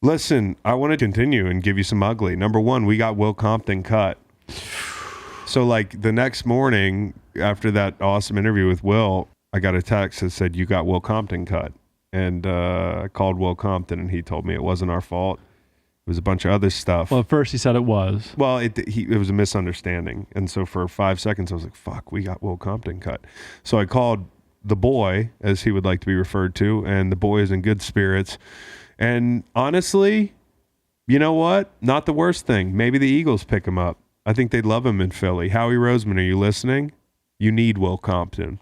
Listen, I want to continue and give you some ugly. Number one, we got Will Compton cut. So, like, the next morning after that awesome interview with Will, I got a text that said, you got Will Compton cut. And I called Will Compton, and he told me it wasn't our fault. It was a bunch of other stuff. Well, at first he said it was. Well, it was a misunderstanding. And so for 5 seconds, I was like, fuck, we got Will Compton cut. So I called the boy, as he would like to be referred to, and the boy is in good spirits. And honestly, you know what? Not the worst thing. Maybe the Eagles pick him up. I think they'd love him in Philly. Howie Roseman, are you listening? You need Will Compton.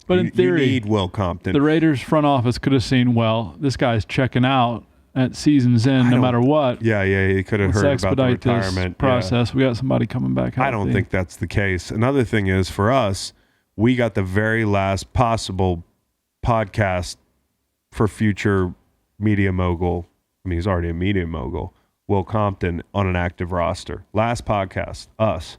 But in theory, you need Will Compton. The Raiders front office could have seen, well, this guy's checking out at season's end no matter what. Yeah, he could have heard about the retirement this process. Yeah. We got somebody coming back healthy. I don't think that's the case. Another thing is, for us, we got the very last possible podcast for future media mogul. I mean, he's already a media mogul. Will Compton on an active roster. Last podcast, us.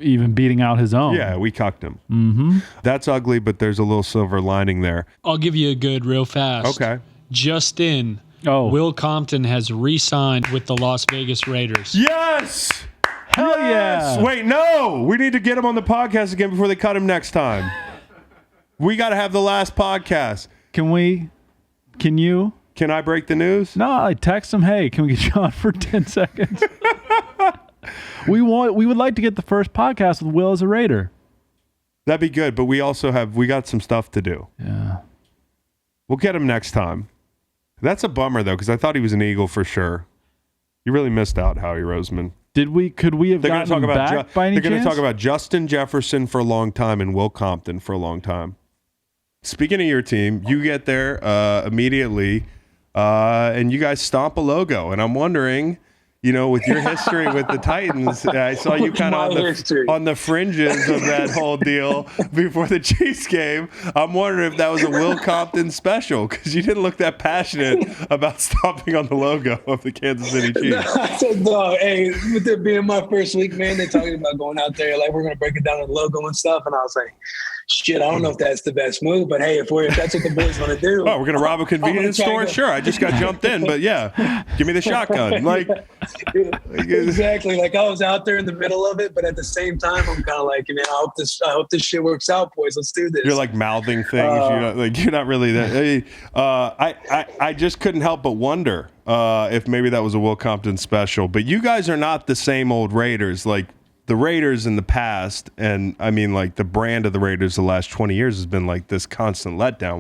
Even beating out his own. Yeah, we cucked him. Mm-hmm. That's ugly, but there's a little silver lining there. I'll give you a good real fast. Okay. Just in, Will Compton has re-signed with the Las Vegas Raiders. Yes! Hell yeah! Wait, no! We need to get him on the podcast again before they cut him next time. We got to have the last podcast. Can you? Can I break the news? No, I text him, hey, can we get you on for 10 seconds? We would like to get the first podcast with Will as a Raider. That'd be good, but we got some stuff to do. Yeah. We'll get him next time. That's a bummer, though, because I thought he was an Eagle for sure. You really missed out, Howie Roseman. Could we have gotten him back by any chance? They're going to talk about Justin Jefferson for a long time and Will Compton for a long time. Speaking of your team, you get there immediately, and you guys stomp a logo. And I'm wondering, with your history with the Titans, I saw you kind of on the fringes of that whole deal before the Chiefs game. I'm wondering if that was a Will Compton special, because you didn't look that passionate about stomping on the logo of the Kansas City Chiefs. No, I said, no, hey, with it being my first week, man, they're talking about going out there, like, we're going to break it down on the logo and stuff. And I was like, shit, I don't know if that's the best move, but hey, if that's what the boys want to do. Oh, we're going to rob a convenience store? Sure, I just got jumped in, but yeah, give me the shotgun. Like, exactly. Like, I was out there in the middle of it, but at the same time, I'm kind of like, man, I hope this shit works out, boys. Let's do this. You're like mouthing things. You're not really that. I just couldn't help but wonder if maybe that was a Will Compton special. But you guys are not the same old Raiders. Like, the Raiders in the past, and I mean, like, the brand of the Raiders the last 20 years has been like this constant letdown.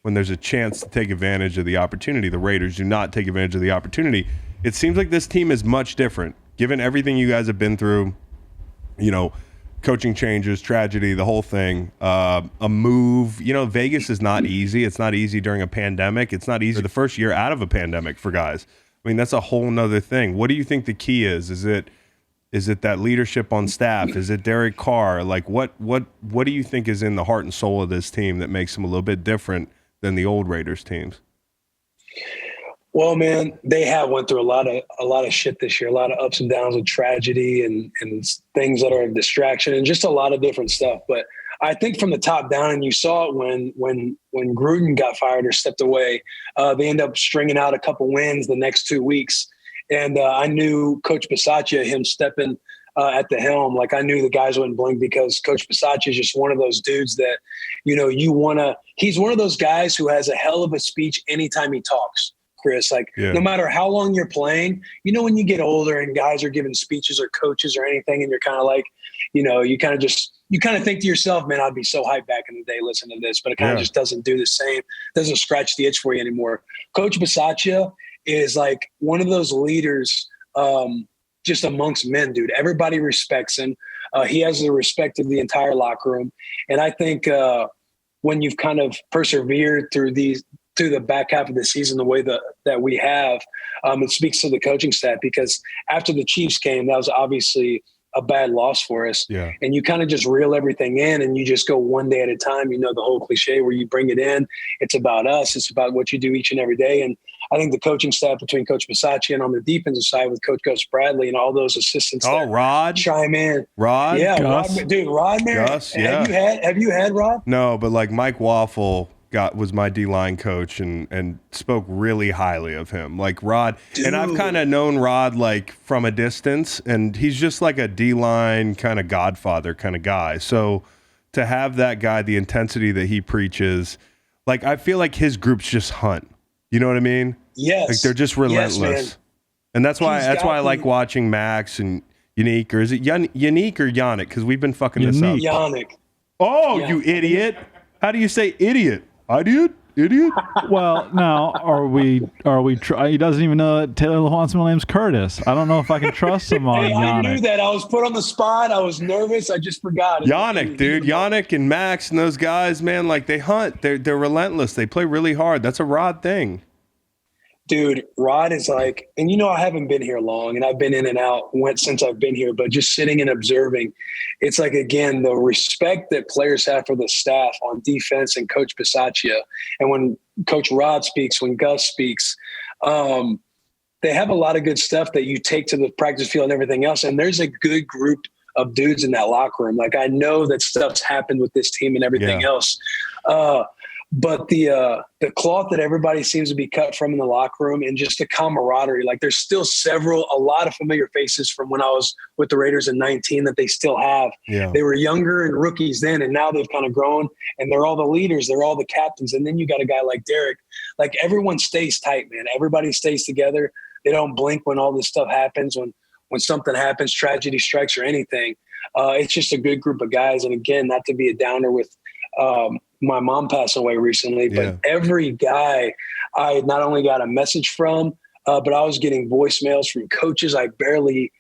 When there's a chance to take advantage of the opportunity, the Raiders do not take advantage of the opportunity. It seems like this team is much different, given everything you guys have been through, coaching changes, tragedy, the whole thing, a move. Vegas is not easy. It's not easy during a pandemic. It's not easy the first year out of a pandemic for guys. I mean, that's a whole nother thing. What do you think the key is? Is it that leadership on staff? Is it Derek Carr? Like, what do you think is in the heart and soul of this team that makes them a little bit different than the old Raiders teams? Well, man, they have went through a lot of shit this year, a lot of ups and downs with tragedy and things that are a distraction and just a lot of different stuff. But I think from the top down, and you saw it when Gruden got fired or stepped away, they end up stringing out a couple wins the next 2 weeks. And I knew Coach Bisaccia, him stepping at the helm, like, I knew the guys wouldn't blink, because Coach Bisaccia is just one of those dudes that, he's one of those guys who has a hell of a speech anytime he talks, Chris. Like, no matter how long you're playing, when you get older and guys are giving speeches or coaches or anything, and you're kind of like, you kind of think to yourself, man, I'd be so hyped back in the day listening to this, but it kind of just doesn't do the same, doesn't scratch the itch for you anymore. Coach Bisaccia is like one of those leaders just amongst men, dude. Everybody respects him. He has the respect of the entire locker room. And I think when you've kind of persevered through the back half of the season the way that we have, it speaks to the coaching staff, because after the Chiefs game, that was obviously a bad loss for us. Yeah. And you kind of just reel everything in and you just go one day at a time. The whole cliche where you bring it in. It's about us. It's about what you do each and every day. And I think the coaching staff between Coach Bisaccia and on the defensive side with Coach Gus Bradley and all those assistants Rod chime in. Rod? Yeah, Gus. Rod, man. Gus, yeah. Have you had Rod? No, but like Mike Waffle was my D-line coach and spoke really highly of him. Like Rod, Dude. And I've kind of known Rod like from a distance, and he's just like a D-line kind of godfather kind of guy. So to have that guy, the intensity that he preaches, like I feel like his groups just hunt. You know what I mean? Yes. Like they're just relentless. Yes, and that's why I like watching Max and Unique, or is it Unique or Yannick? Because we've been fucking this up. Yannick. Oh, Yeah. you idiot! How do you say idiot? Idiot? Well, now he doesn't even know that Taylor Lewan's middle name's Curtis. I don't know if I can trust him on Hey, I knew Yannick. that. I was put on the spot. I was nervous. I just forgot. Yannick, dude. Yannick and Max and those guys, man, like they hunt. They're relentless. They play really hard. That's a Rod thing. Dude, Rod is like, and I haven't been here long, and I've been in and out since I've been here, but just sitting and observing, it's like, again, the respect that players have for the staff on defense and Coach Bisaccia. And when Coach Rod speaks, when Gus speaks, they have a lot of good stuff that you take to the practice field and everything else. And there's a good group of dudes in that locker room. Like, I know that stuff's happened with this team and everything else. But the cloth that everybody seems to be cut from in the locker room, and just the camaraderie, like there's still a lot of familiar faces from when I was with the Raiders in 19 that they still have. Yeah. They were younger and rookies then, and now they've kind of grown, and they're all the leaders. They're all the captains. And then you got a guy like Derek. Like, everyone stays tight, man. Everybody stays together. They don't blink when all this stuff happens, when something happens, tragedy strikes or anything. It's just a good group of guys. And again, not to be a downer with my mom passed away recently, but every guy I not only got a message from, but I was getting voicemails from coaches I barely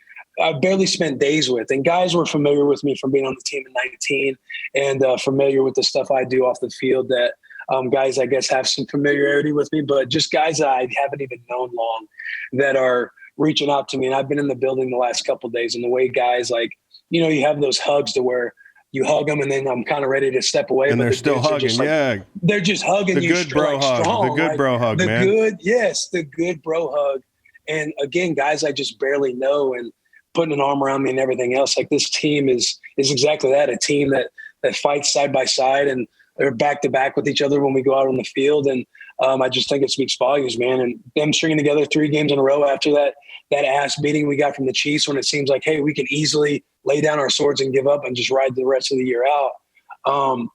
spent days with. And guys were familiar with me from being on the team in 19 and familiar with the stuff I do off the field, that guys, I guess, have some familiarity with me, but just guys that I haven't even known long that are reaching out to me. And I've been in the building the last couple of days, and the way guys, like, you have those hugs to where you hug them, and then I'm kind of ready to step away. And but they're still hugging, They're just hugging the you good bro hug. strong. The good bro hug, man. The good bro hug. And again, guys I just barely know, and putting an arm around me and everything else. Like, this team is exactly that, a team that fights side by side, and they're back to back with each other when we go out on the field. And I just think it speaks volumes, man. And them stringing together 3 games in a row after that ass beating we got from the Chiefs, when it seems like, hey, we can easily lay down our swords and give up and just ride the rest of the year out.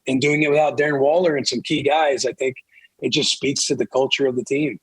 And doing it without Darren Waller and some key guys, I think it just speaks to the culture of the team.